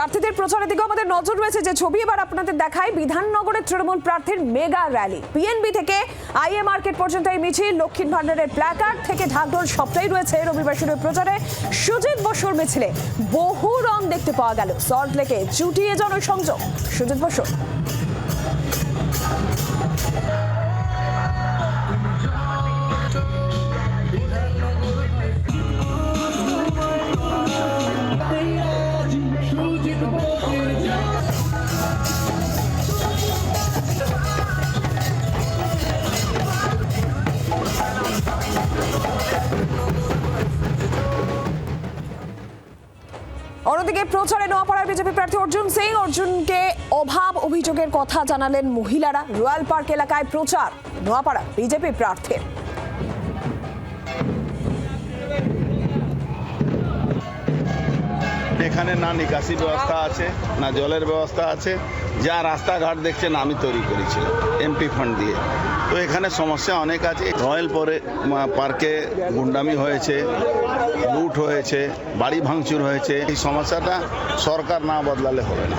প্রার্থীদের প্রচারের দিকে আমাদের নজর রয়েছে। যে ছবি এবার আপনাদের দেখায়, বিধাননগরের তৃণমূল প্রার্থীর মেগা র্যালি। পিএনবি থেকে আইএ মার্কেট পর্যন্ত এই মিছিল, লক্ষ্মীর ভান্ডারের প্ল্যাকার্ড থেকে ঢাকঢোল সবটাই রয়েছে রবিবার শুরু প্রচারে। সুজিত বসুর মিছিলে বহু রং দেখতে পাওয়া গেল। সল্টলেকে চুটিয়ে জনসংযোগ। সুজিত বসু। অন্যদিকে প্রচারে নোয়াপাড়ার বিজেপি প্রার্থী অর্জুন সিং। অর্জুনকে অভাব অভিযোগের কথা জানালেন মহিলারা। রয়্যাল পার্ক এলাকায় প্রচার নোয়াপাড়া বিজেপি প্রার্থীর। এখানে না নিকাশি ব্যবস্থা আছে, না জলের ব্যবস্থা আছে। যা রাস্তাঘাট দেখছেন আমি তৈরি করেছিলাম এমপি ফান্ড দিয়ে। তো এখানে সমস্যা অনেক আছে। রয়্যাল পার্কে গুন্ডামি হয়েছে, লুট হয়েছে, বাড়ি ভাঙচুর হয়েছে। এই সমস্যাটা সরকার না বদলালে হবে না।